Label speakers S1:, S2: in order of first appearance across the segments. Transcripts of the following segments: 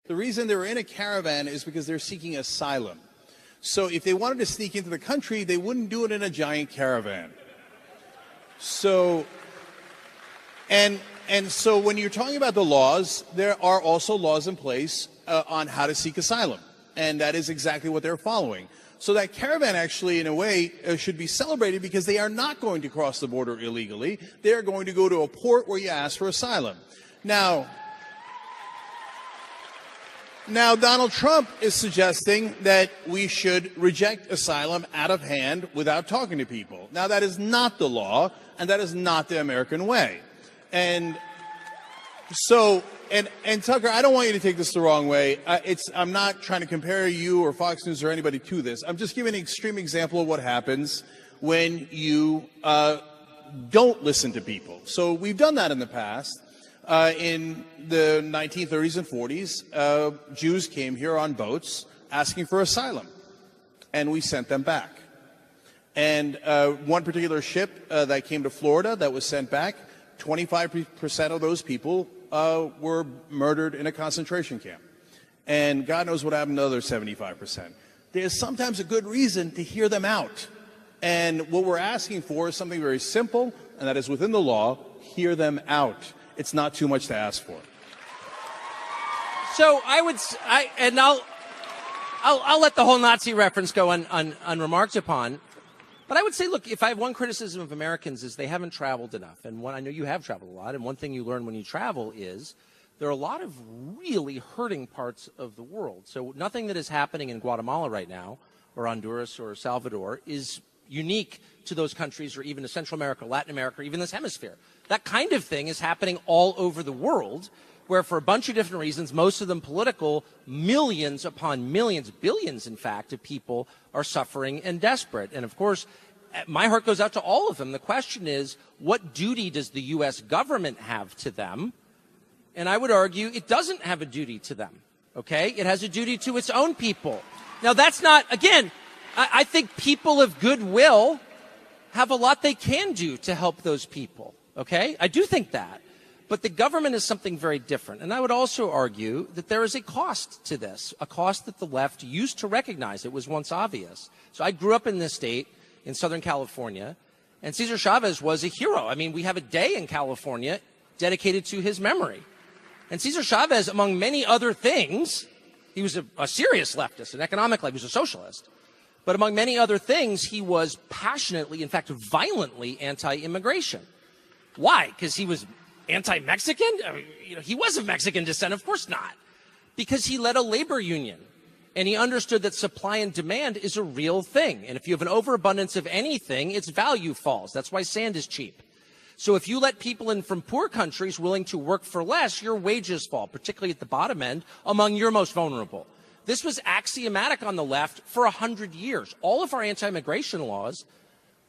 S1: The reason they were in a caravan is because they're seeking asylum. So if they wanted to sneak into the country, they wouldn't do it in a giant caravan. So, and so when you're talking about the laws, there are also laws in place on how to seek asylum. And that is exactly what they're following. So that caravan actually, in a way, should be celebrated because they are not going to cross the border illegally. They are going to go to a port where you ask for asylum. Now, Donald Trump is suggesting that we should reject asylum out of hand without talking to people. Now, that is not the law, and that is not the American way. And so, and Tucker, I don't want you to take this the wrong way. I'm not trying to compare you or Fox News or anybody to this. I'm just giving an extreme example of what happens when you don't listen to people. So we've done that in the past. In the 1930s and 40s, Jews came here on boats asking for asylum, and we sent them back. And one particular ship that came to Florida that was sent back, 25% of those people were murdered in a concentration camp. And God knows what happened to the other 75%. There's sometimes a good reason to hear them out. And what we're asking for is something very simple, and that is within the law, hear them out. It's not too much to ask for.
S2: So I'll let the whole Nazi reference go unremarked upon. But I would say, look, if I have one criticism of Americans is they haven't traveled enough. And I know you have traveled a lot. And one thing you learn when you travel is there are a lot of really hurting parts of the world. So nothing that is happening in Guatemala right now or Honduras or Salvador is unique to those countries or even to Central America, Latin America, or even this hemisphere. That kind of thing is happening all over the world, where for a bunch of different reasons, most of them political, millions upon millions, billions, in fact, of people are suffering and desperate. And of course, my heart goes out to all of them. The question is, what duty does the U.S. government have to them? And I would argue it doesn't have a duty to them, okay? It has a duty to its own people. Now, that's not, again, I think people of goodwill have a lot they can do to help those people, okay? I do think that. But the government is something very different. And I would also argue that there is a cost to this, a cost that the left used to recognize. It was once obvious. So I grew up in this state in Southern California, and Cesar Chavez was a hero. I mean, we have a day in California dedicated to his memory. And Cesar Chavez, among many other things, he was a serious leftist, an economic leftist, he was a socialist. But among many other things, he was passionately, in fact, violently anti-immigration. Why? Because he was anti-Mexican? I mean, he was of Mexican descent, of course not. Because he led a labor union, and he understood that supply and demand is a real thing. And if you have an overabundance of anything, its value falls. That's why sand is cheap. So if you let people in from poor countries willing to work for less, your wages fall, particularly at the bottom end, among your most vulnerable. This was axiomatic on the left for 100 years. All of our anti-immigration laws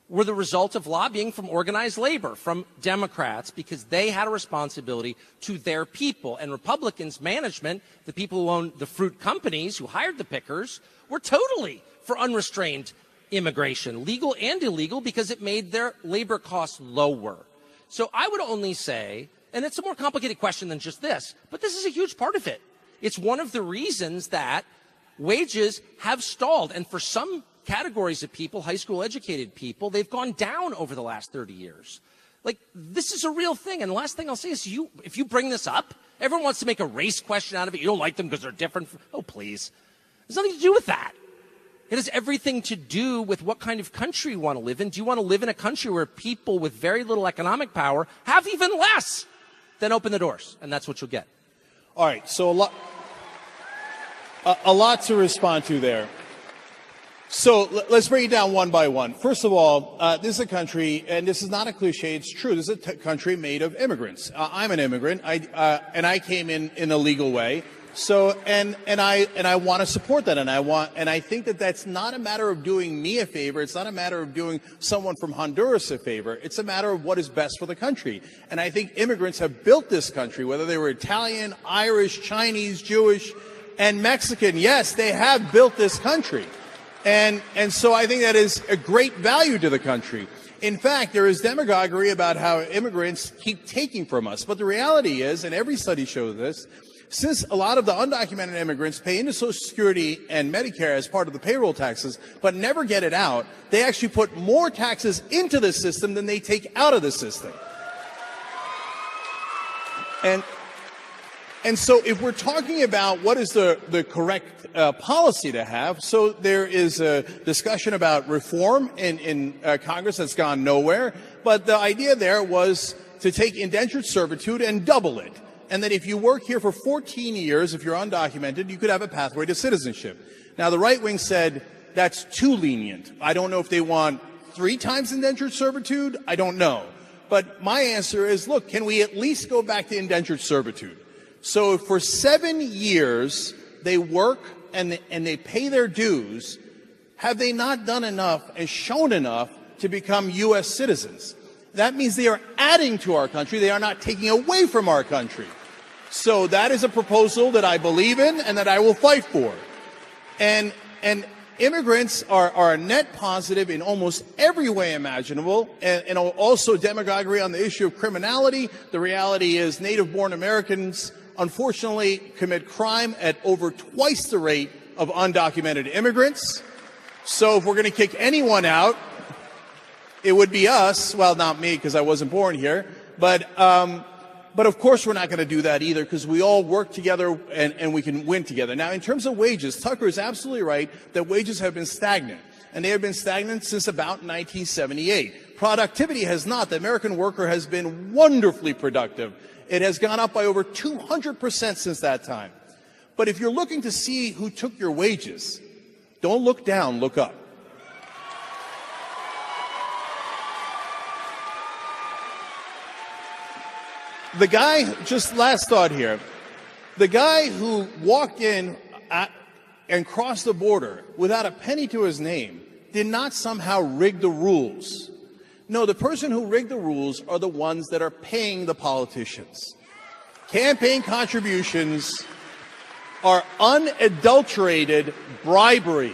S2: were the result of lobbying from organized labor, from Democrats, because they had a responsibility to their people. And Republicans, management, the people who owned the fruit companies, who hired the pickers, were totally for unrestrained immigration, legal and illegal, because it made their labor costs lower. So I would only say, and it's a more complicated question than just this, but this is a huge part of it. It's one of the reasons that wages have stalled. And for some categories of people, high school educated people, they've gone down over the last 30 years. Like, this is a real thing. And the last thing I'll say is if you bring this up, everyone wants to make a race question out of it. You don't like them because they're different. Oh, please. There's nothing to do with that. It has everything to do with what kind of country you want to live in. Do you want to live in a country where people with very little economic power have even less? Then open the doors, and that's what you'll get.
S1: All right, so a lot to respond to there. So let's break it down one by one. First of all, this is a country, and this is not a cliche, it's true, this is a country made of immigrants. I'm an immigrant, and I came in a legal way. So, and I want to support that, and I think that that's not a matter of doing me a favor. It's not a matter of doing someone from Honduras a favor. It's a matter of what is best for the country. And I think immigrants have built this country, whether they were Italian, Irish, Chinese, Jewish, and Mexican. Yes, they have built this country. And so I think that is a great value to the country. In fact, there is demagoguery about how immigrants keep taking from us. But the reality is, and every study shows this, Since a lot of the undocumented immigrants pay into Social Security and Medicare as part of the payroll taxes, but never get it out, they actually put more taxes into the system than they take out of the system. And so if we're talking about what is the correct policy to have, so there is a discussion about reform in Congress that's gone nowhere, but the idea there was to take indentured servitude and double it. And that if you work here for 14 years, if you're undocumented, you could have a pathway to citizenship. Now, the right wing said that's too lenient. I don't know if they want 3 times indentured servitude. I don't know. But my answer is, look, can we at least go back to indentured servitude? So if for 7 years they work and they pay their dues, have they not done enough and shown enough to become U.S. citizens? That means they are adding to our country. They are not taking away from our country. So that is a proposal that I believe in and that I will fight for. And immigrants are a net positive in almost every way imaginable, and also demagoguery on the issue of criminality. The reality is native-born Americans, unfortunately, commit crime at over twice the rate of undocumented immigrants. So if we're going to kick anyone out, it would be us. Well, not me, because I wasn't born here. But of course we're not going to do that either, because we all work together and we can win together. Now, in terms of wages, Tucker is absolutely right that wages have been stagnant. And they have been stagnant since about 1978. Productivity has not. The American worker has been wonderfully productive. It has gone up by over 200% since that time. But if you're looking to see who took your wages, don't look down, look up. The guy, just last thought here, the guy who walked in and crossed the border without a penny to his name did not somehow rig the rules. No, the person who rigged the rules are the ones that are paying the politicians. Campaign contributions are unadulterated bribery.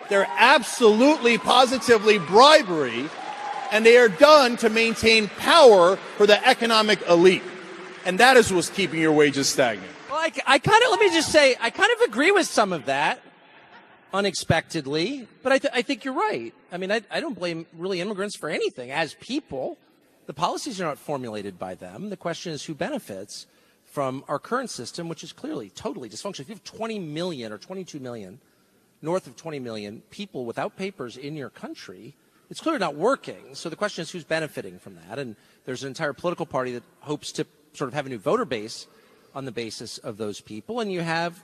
S1: They're absolutely, positively bribery, and they are done to maintain power for the economic elite. And that is what's keeping your wages stagnant.
S2: Well, I kind of, let me just say, I kind of agree with some of that, unexpectedly, but I think you're right. I mean, I don't blame really immigrants for anything. As people, the policies are not formulated by them. The question is who benefits from our current system, which is clearly totally dysfunctional. If you have 20 million or 22 million, north of 20 million people without papers in your country, it's clearly not working. So the question is who's benefiting from that. And there's an entire political party that hopes to sort of have a new voter base on the basis of those people. And you have,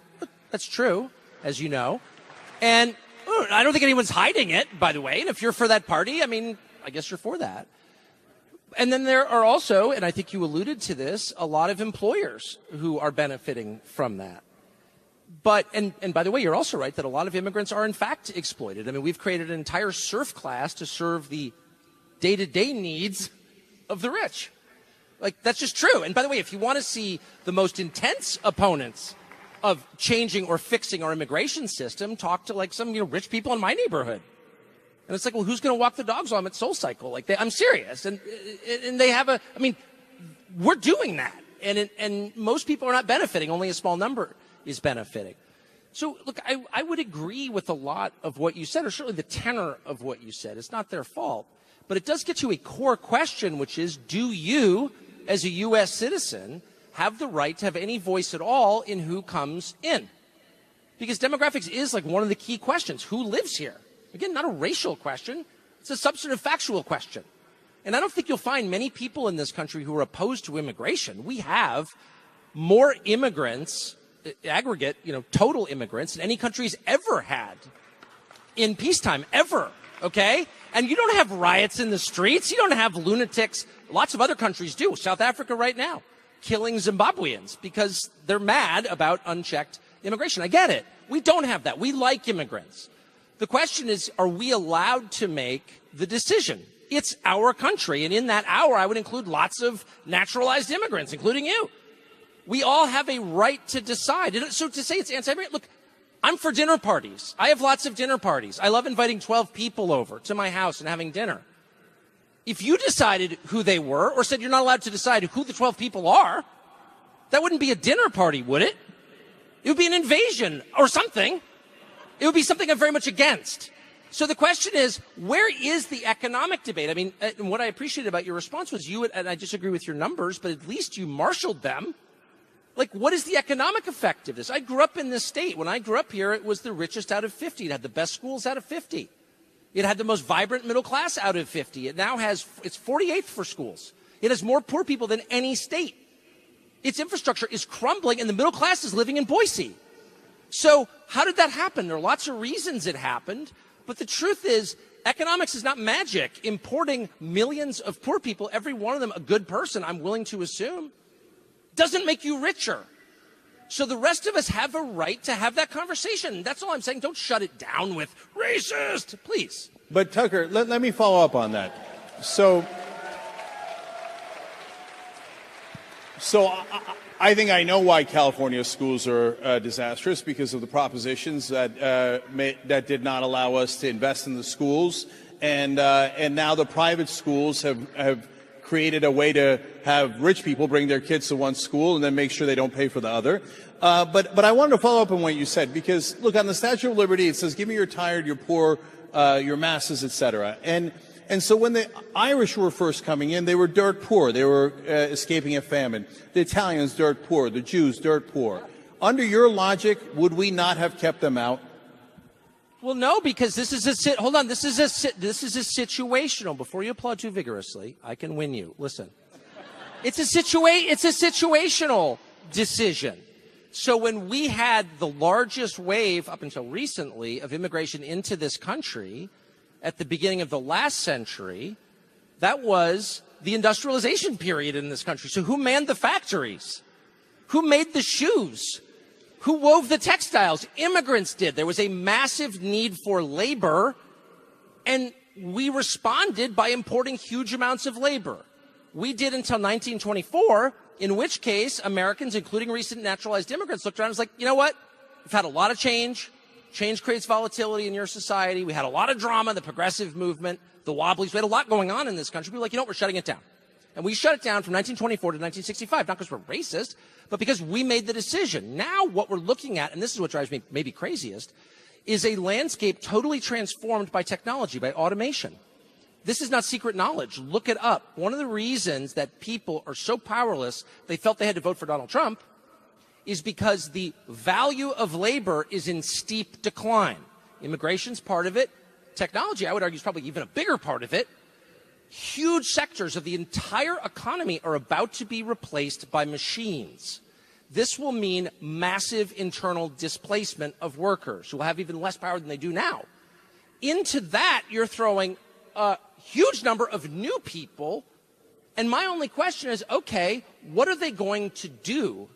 S2: that's true, as you know. And I don't think anyone's hiding it, by the way. And if you're for that party, I mean, I guess you're for that. And then there are also, and I think you alluded to this, a lot of employers who are benefiting from that. But, and by the way, you're also right that a lot of immigrants are in fact exploited. I mean, we've created an entire serf class to serve the day-to-day needs of the rich. Like, that's just true. And by the way, if you want to see the most intense opponents of changing or fixing our immigration system, talk to like some, rich people in my neighborhood. And it's like, well, who's going to walk the dogs while I'm at SoulCycle? Like, I'm serious. And they have we're doing that. And most people are not benefiting. Only a small number is benefiting. So, look, I would agree with a lot of what you said, or certainly the tenor of what you said. It's not their fault. But it does get to a core question, which is, do you, as a U.S. citizen, have the right to have any voice at all in who comes in? Because demographics is like one of the key questions. Who lives here? Again, not a racial question. It's a substantive factual question. And I don't think you'll find many people in this country who are opposed to immigration. We have more immigrants, aggregate, total immigrants, than any country's ever had in peacetime, ever. Okay? And you don't have riots in the streets. You don't have lunatics. Lots of other countries do. South Africa right now, killing Zimbabweans because they're mad about unchecked immigration. I get it. We don't have that. We like immigrants. The question is, are we allowed to make the decision? It's our country. And in that our, I would include lots of naturalized immigrants, including you. We all have a right to decide. So to say it's anti-immigrant, look, I'm for dinner parties. I have lots of dinner parties. I love inviting 12 people over to my house and having dinner. If you decided who they were or said you're not allowed to decide who the 12 people are, that wouldn't be a dinner party, would it? It would be an invasion or something. It would be something I'm very much against. So the question is, where is the economic debate? I mean, and what I appreciated about your response was and I disagree with your numbers, but at least you marshaled them. Like, what is the economic effect of this? I grew up in this state. When I grew up here, it was the richest out of 50. It had the best schools out of 50. It had the most vibrant middle class out of 50. It now has, it's 48th for schools. It has more poor people than any state. Its infrastructure is crumbling, and the middle class is living in Boise. So how did that happen? There are lots of reasons it happened, but the truth is, economics is not magic. Importing millions of poor people, every one of them a good person, I'm willing to assume, doesn't make you richer. So the rest of us have a right to have that conversation. That's all I'm saying. Don't shut it down with racist, please.
S1: But Tucker, let me follow up on that. So I think I know why California schools are disastrous, because of the propositions that did not allow us to invest in the schools, and now the private schools have created a way to have rich people bring their kids to one school and then make sure they don't pay for the other. But I wanted to follow up on what you said, because look, on the Statue of Liberty it says, "Give me your tired, your poor, your masses, etc." And so when the Irish were first coming in, they were dirt poor. They were escaping a famine. The Italians, dirt poor. The Jews, dirt poor. Under your logic, would we not have kept them out?
S2: Well, no, because this is hold on. This is a situational. Before you applaud too vigorously, I can win you. Listen, it's a situational decision. So when we had the largest wave up until recently of immigration into this country, at the beginning of the last century, that was the industrialization period in this country. So who manned the factories? Who made the shoes? Who wove the textiles? Immigrants did. There was a massive need for labor, and we responded by importing huge amounts of labor. We did until 1924, in which case Americans, including recent naturalized immigrants, looked around and was like, you know what? We've had a lot of change. Change creates volatility in your society. We had a lot of drama, the progressive movement, the Wobblies. We had a lot going on in this country. We were like, you know what, we're shutting it down. And we shut it down from 1924 to 1965, not because we're racist, but because we made the decision. Now what we're looking at, and this is what drives me maybe craziest, is a landscape totally transformed by technology, by automation. This is not secret knowledge. Look it up. One of the reasons that people are so powerless, they felt they had to vote for Donald Trump, is because the value of labor is in steep decline. Immigration's part of it. Technology, I would argue, is probably even a bigger part of it. Huge sectors of the entire economy are about to be replaced by machines. This will mean massive internal displacement of workers who will have even less power than they do now. Into that, you're throwing a huge number of new people. And my only question is, okay, what are they going to do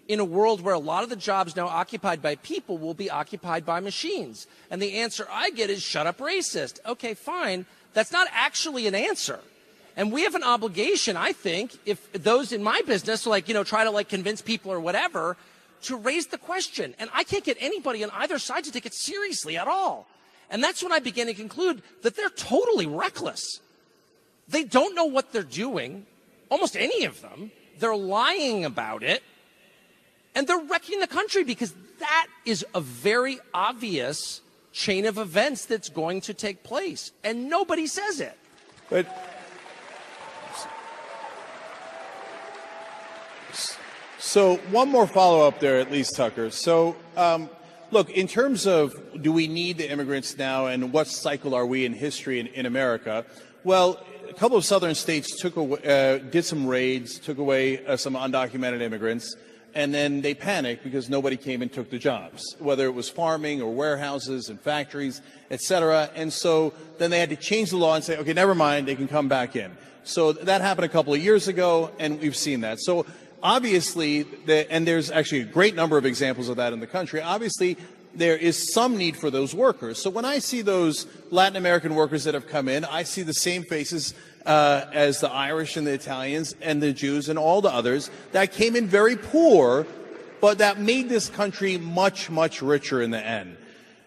S2: in a world where a lot of the jobs now occupied by people will be occupied by machines? And the answer I get is, shut up, racist. Okay, fine. That's not actually an answer. And we have an obligation, I think, if those in my business, try to convince people or whatever, to raise the question. And I can't get anybody on either side to take it seriously at all. And that's when I begin to conclude that they're totally reckless. They don't know what they're doing, almost any of them. They're lying about it. And they're wrecking the country, because that is a very obvious chain of events that's going to take place. And nobody says it.
S1: But so one more follow-up there, at least, Tucker. So, look, in terms of do we need the immigrants now, and what cycle are we in history in America? Well, a couple of southern states did some raids, took away some undocumented immigrants. And then they panicked because nobody came and took the jobs, whether it was farming or warehouses and factories, et cetera. And so then they had to change the law and say, okay, never mind, they can come back in. So that happened a couple of years ago, and we've seen that. So obviously, and there's actually a great number of examples of that in the country, obviously there is some need for those workers. So when I see those Latin American workers that have come in, I see the same faces as the Irish and the Italians and the Jews and all the others that came in very poor, but that made this country much, much richer in the end.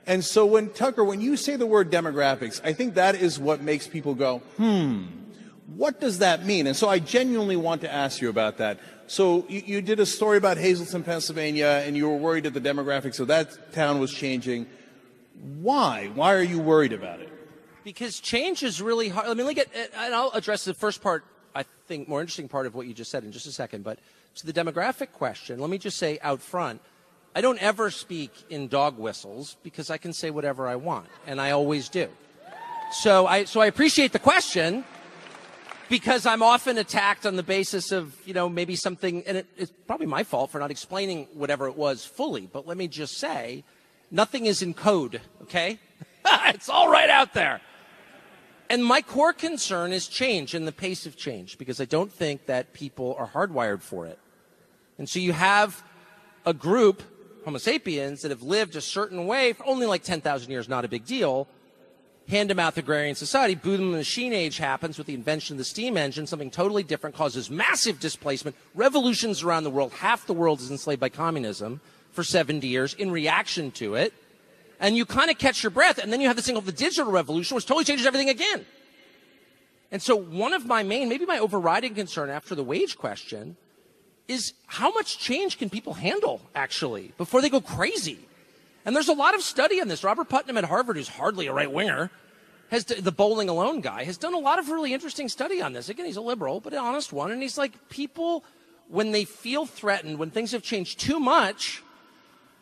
S1: And so Tucker, when you say the word demographics, I think that is what makes people go, What does that mean? And so I genuinely want to ask you about that. So you did a story about Hazleton, Pennsylvania, and you were worried that the demographics of that town was changing. Why? Why are you worried about it?
S2: Because change is really hard. I mean, and I'll address the first part, I think, more interesting part of what you just said in just a second. But to the demographic question, let me just say out front, I don't ever speak in dog whistles because I can say whatever I want, and I always do. So I appreciate the question because I'm often attacked on the basis of, maybe something, and it's probably my fault for not explaining whatever it was fully. But let me just say, nothing is in code, okay? It's all right out there. And my core concern is change and the pace of change, because I don't think that people are hardwired for it. And so you have a group, Homo sapiens, that have lived a certain way for only like 10,000 years, not a big deal. Hand-to-mouth agrarian society, boom, the machine age happens with the invention of the steam engine, something totally different, causes massive displacement, revolutions around the world. Half the world is enslaved by communism for 70 years in reaction to it. And you kind of catch your breath, and then you have this thing called the digital revolution, which totally changes everything again. And so one of my maybe my overriding concern after the wage question is how much change can people handle, actually, before they go crazy? And there's a lot of study on this. Robert Putnam at Harvard, who's hardly a right-winger, the bowling alone guy, has done a lot of really interesting study on this. Again, he's a liberal, but an honest one. And he's like, people, when they feel threatened, when things have changed too much,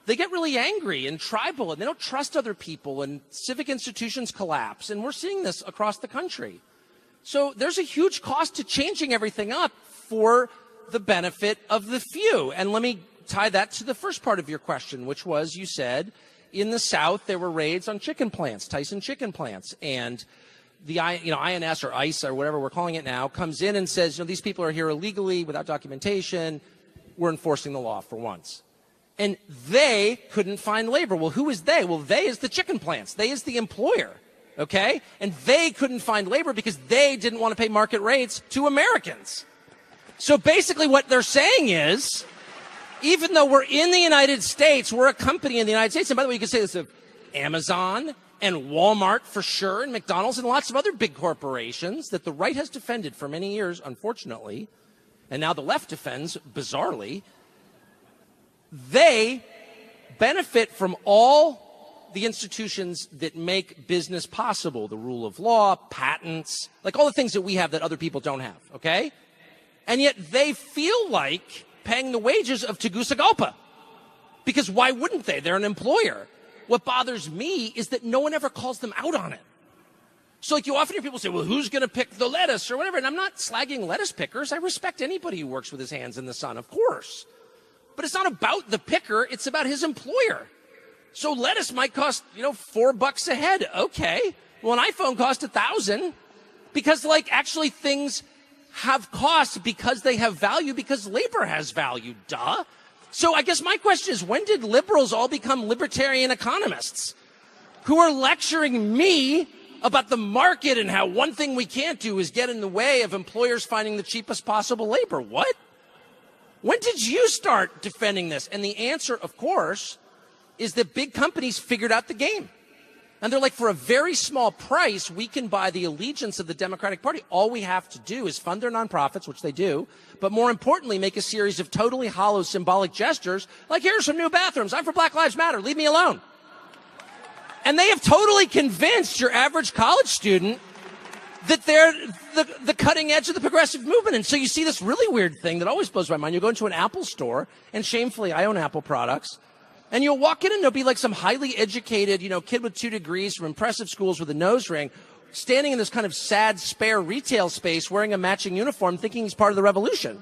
S2: they get really angry and tribal, and they don't trust other people, and civic institutions collapse. And we're seeing this across the country. So there's a huge cost to changing everything up for the benefit of the few. And let me tie that to the first part of your question, which was, you said, in the South, there were raids on chicken plants, Tyson chicken plants. And the INS or ICE or whatever we're calling it now comes in and says, these people are here illegally without documentation. We're enforcing the law for once. And they couldn't find labor. Well, who is they? Well, they is the chicken plants. They is the employer, okay? And they couldn't find labor because they didn't want to pay market rates to Americans. So basically what they're saying is, even though we're in the United States, we're a company in the United States. And by the way, you can say this of Amazon and Walmart for sure, and McDonald's and lots of other big corporations that the right has defended for many years, unfortunately, and now the left defends, bizarrely. They benefit from all the institutions that make business possible, the rule of law, patents, like all the things that we have that other people don't have, okay? And yet they feel like paying the wages of Tegucigalpa, because why wouldn't they? They're an employer. What bothers me is that no one ever calls them out on it. So like you often hear people say, well, who's going to pick the lettuce or whatever? And I'm not slagging lettuce pickers. I respect anybody who works with his hands in the sun, of course. But it's not about the picker. It's about his employer. So lettuce might cost, $4 a head. Okay. Well, an iPhone cost $1,000 because actually things have cost because they have value, because labor has value. Duh. So I guess my question is, when did liberals all become libertarian economists who are lecturing me about the market and how one thing we can't do is get in the way of employers finding the cheapest possible labor? What? When did you start defending this? And the answer, of course, is that big companies figured out the game. And they're like, for a very small price, we can buy the allegiance of the Democratic Party. All we have to do is fund their nonprofits, which they do, but more importantly, make a series of totally hollow symbolic gestures, like, here's some new bathrooms. I'm for Black Lives Matter. Leave me alone. And they have totally convinced your average college student that they're the cutting edge of the progressive movement. And so you see this really weird thing that always blows my mind. You go into an Apple store, and shamefully, I own Apple products, and you'll walk in and there'll be like some highly educated, kid with 2 degrees from impressive schools with a nose ring, standing in this kind of sad, spare retail space wearing a matching uniform, thinking he's part of the revolution.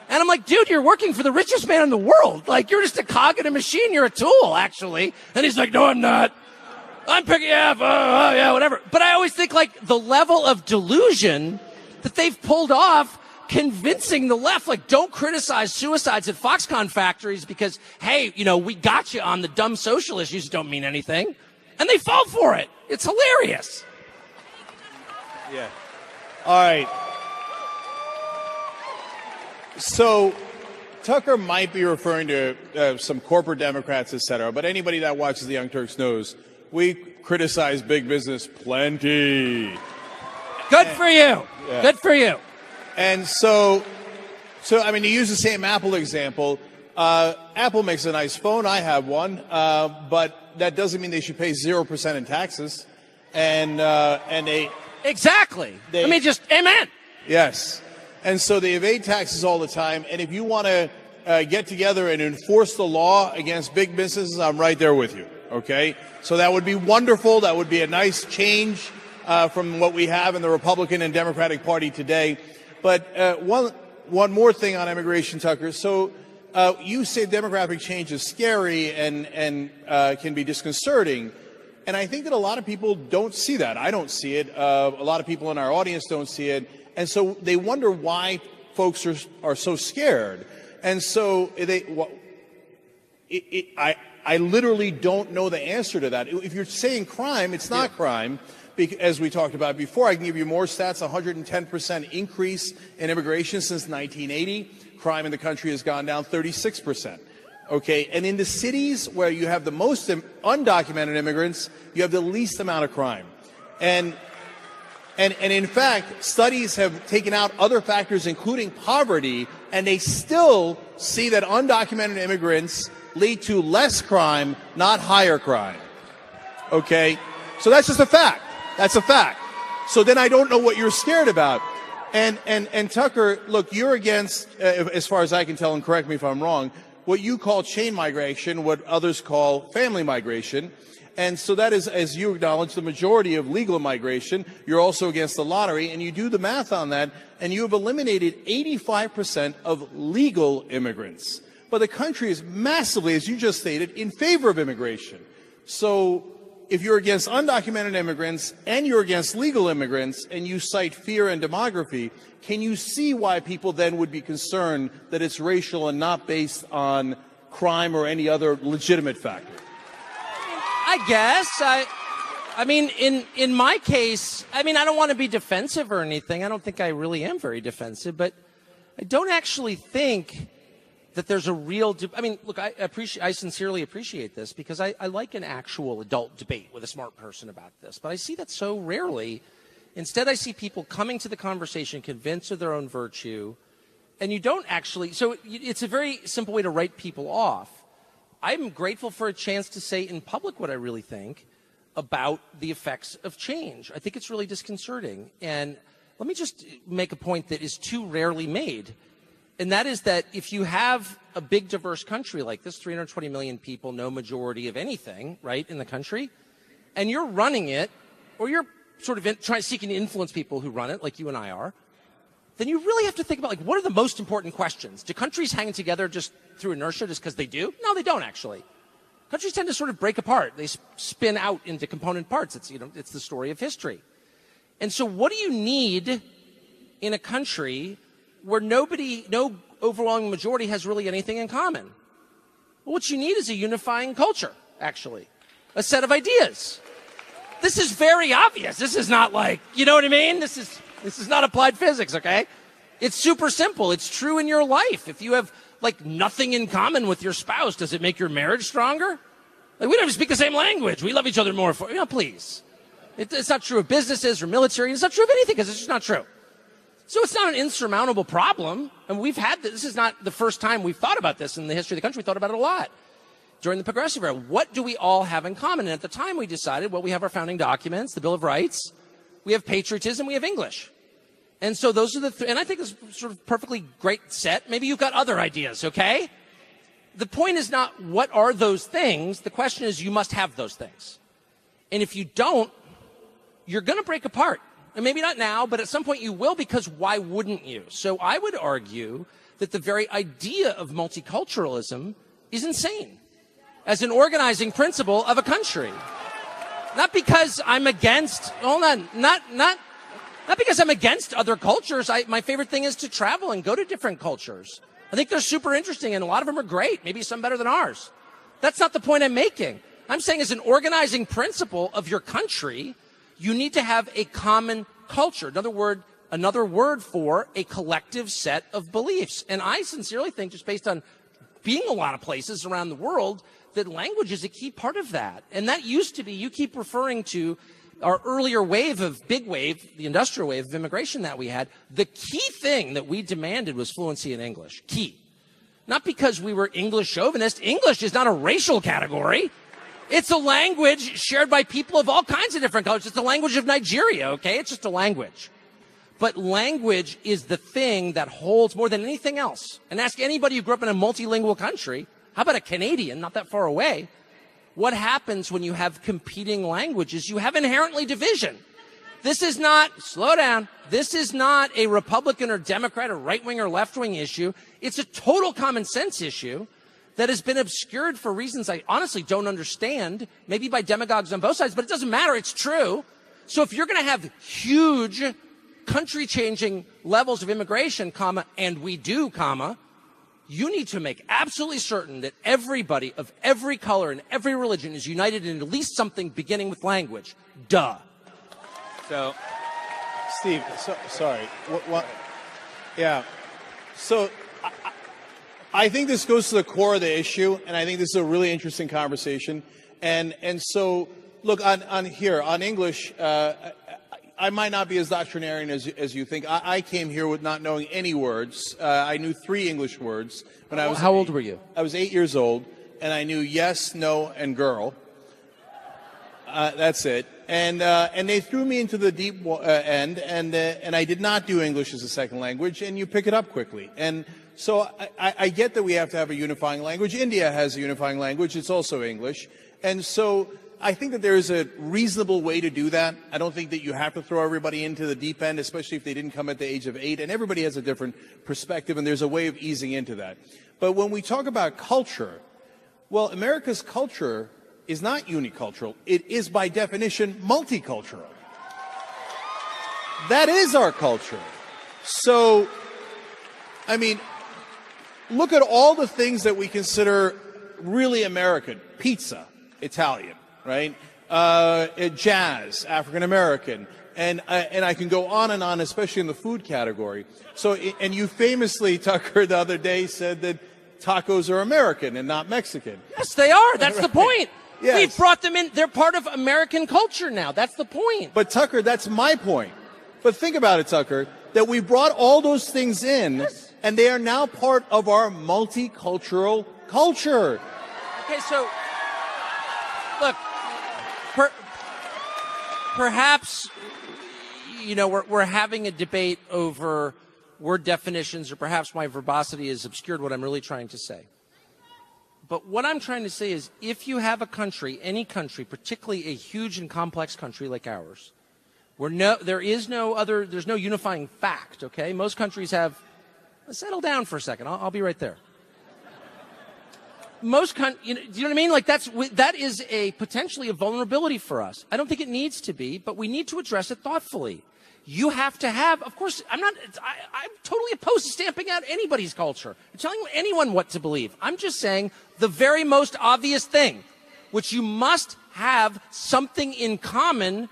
S2: And I'm like, dude, you're working for the richest man in the world. Like, you're just a cog in a machine. You're a tool, actually. And he's like, no, I'm not. I'm picking up, yeah, whatever. But I always think, like, the level of delusion that they've pulled off convincing the left, like, don't criticize suicides at Foxconn factories because, hey, we got you on the dumb social issues that don't mean anything. And they fall for it. It's hilarious.
S1: Yeah. All right. So Tucker might be referring to some corporate Democrats, et cetera, but anybody that watches the Young Turks knows we criticize big business plenty.
S2: Good for you.
S1: Yeah.
S2: Good for you.
S1: And so I mean, to use the same Apple example, Apple makes a nice phone. I have one, but that doesn't mean they should pay 0% in taxes. And they
S2: exactly. Let me just amen.
S1: Yes, and so they evade taxes all the time. And if you want to get together and enforce the law against big businesses, I'm right there with you. Okay, so that would be wonderful. That would be a nice change from what we have in the Republican and Democratic Party today. But one more thing on immigration, Tucker. So you say demographic change is scary and can be disconcerting. And I think that a lot of people don't see that. I don't see it. A lot of people in our audience don't see it. And so they wonder why folks are so scared. And so I literally don't know the answer to that. If you're saying crime, it's not crime. As we talked about before, I can give you more stats, 110% increase in immigration since 1980. Crime in the country has gone down 36%. Okay, and in the cities where you have the most undocumented immigrants, you have the least amount of crime. And in fact, studies have taken out other factors, including poverty, and they still see that undocumented immigrants lead to less crime, not higher crime. Okay, so that's just a fact. That's a fact. So then I don't know what you're scared about. And Tucker, look, you're against, as far as I can tell, and correct me if I'm wrong, what you call chain migration, what others call family migration. And so that is, as you acknowledge, the majority of legal migration. You're also against the lottery, and you do the math on that, and you have eliminated 85% of legal immigrants. But the country is massively, as you just stated, in favor of immigration. So if you're against undocumented immigrants and you're against legal immigrants and you cite fear and demography, can you see why people then would be concerned that it's racial and not based on crime or any other legitimate factor?
S2: I guess. I mean, in my case, I mean, I don't want to be defensive or anything. I don't think I really am very defensive, but I don't actually think that there's a real, I mean, look, I sincerely appreciate this because I like an actual adult debate with a smart person about this, but I see that so rarely. Instead, I see people coming to the conversation convinced of their own virtue, and you don't actually, so it's a very simple way to write people off. I'm grateful for a chance to say in public what I really think about the effects of change. I think it's really disconcerting. And let me just make a point that is too rarely made. And that is that if you have a big, diverse country like this, 320 million people, no majority of anything, right, in the country, and you're running it, or you're sort of seeking to influence people who run it, like you and I are, then you really have to think about, like, what are the most important questions? Do countries hang together just through inertia, just because they do? No, they don't, actually. Countries tend to sort of break apart. They spin out into component parts. It's, you know, it's the story of history. And so what do you need in a country where no overwhelming majority has really anything in common? Well, what you need is a unifying culture, actually. A set of ideas. This is very obvious. This is not like, you know what I mean? This is not applied physics, okay? It's super simple. It's true in your life. If you have, like, nothing in common with your spouse, does it make your marriage stronger? Like, we don't even speak the same language. We love each other more. You know, please. It's not true of businesses or military. It's not true of anything because it's just not true. So it's not an insurmountable problem. And we've had this is not the first time we've thought about this in the history of the country. We thought about it a lot during the Progressive era. What do we all have in common? And at the time we decided, well, we have our founding documents, the Bill of Rights, we have patriotism, we have English. And so those are the and I think it's sort of perfectly great set. Maybe you've got other ideas, okay? The point is not what are those things. The question is you must have those things. And if you don't, you're going to break apart. And maybe not now, but at some point you will, because why wouldn't you? So I would argue that the very idea of multiculturalism is insane as an organizing principle of a country. Not because I'm against, hold on, not because I'm against other cultures. My favorite thing is to travel and go to different cultures. I think they're super interesting, and a lot of them are great, maybe some better than ours. That's not the point I'm making. I'm saying as an organizing principle of your country, you need to have a common culture. Another word for a collective set of beliefs. And I sincerely think, just based on being a lot of places around the world, that language is a key part of that. And that used to be, you keep referring to our earlier big wave, the industrial wave of immigration that we had, the key thing that we demanded was fluency in English. Key. Not because we were English chauvinists. English is not a racial category. It's a language shared by people of all kinds of different colors. It's the language of Nigeria, okay? It's just a language. But language is the thing that holds more than anything else. And ask anybody who grew up in a multilingual country, how about a Canadian, not that far away? What happens when you have competing languages? You have inherently division. This is not, slow down, this is not a Republican or Democrat or right-wing or left-wing issue. It's a total common sense issue that has been obscured for reasons I honestly don't understand, maybe by demagogues on both sides, but it doesn't matter, it's true. So if you're going to have huge country-changing levels of immigration, comma, and we do, comma, you need to make absolutely certain that everybody of every color and every religion is united in at least something beginning with language. Duh.
S1: So, Steve, sorry. What? Yeah. So, I think this goes to the core of the issue, and I think this is a really interesting conversation. And so, look, on English, I might not be as doctrinarian as you think. I came here with not knowing any words. I knew 3 English words when I was.
S2: How old were you?
S1: I was 8 years old, and I knew yes, no, and girl. That's it. And they threw me into the deep end, and I did not do English as a second language, and you pick it up quickly. And so I get that we have to have a unifying language. India has a unifying language. It's also English. And so I think that there is a reasonable way to do that. I don't think that you have to throw everybody into the deep end, especially if they didn't come at the age of 8. And everybody has a different perspective, and there's a way of easing into that. But when we talk about culture, well, America's culture is not unicultural. It is, by definition, multicultural. That is our culture. So, I mean, look at all the things that we consider really American. Pizza, Italian, right? Jazz, African American. And I can go on and on, especially in the food category. So, and you famously, Tucker, the other day said that tacos are American and not Mexican.
S2: Yes, they are. That's the point.
S1: Yes.
S2: We've brought them in. They're part of American culture now. That's the point.
S1: But, Tucker, that's my point. But think about it, Tucker, that we brought all those things in, yes, and they are now part of our multicultural culture.
S2: Okay, so, look, perhaps, you know, we're having a debate over word definitions, or perhaps my verbosity has obscured what I'm really trying to say. But what I'm trying to say is, if you have a country, any country, particularly a huge and complex country like ours, where there's no unifying fact, okay? Most countries have, settle down for a second, I'll be right there. Do you know what I mean? Like that is potentially a vulnerability for us. I don't think it needs to be, but we need to address it thoughtfully. You have to have, of course, I'm totally opposed to stamping out anybody's culture, telling anyone what to believe. I'm just saying the very most obvious thing, which you must have something in common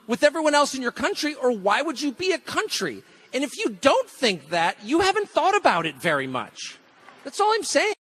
S2: with everyone else in your country, or why would you be a country? And if you don't think that, you haven't thought about it very much. That's all I'm saying.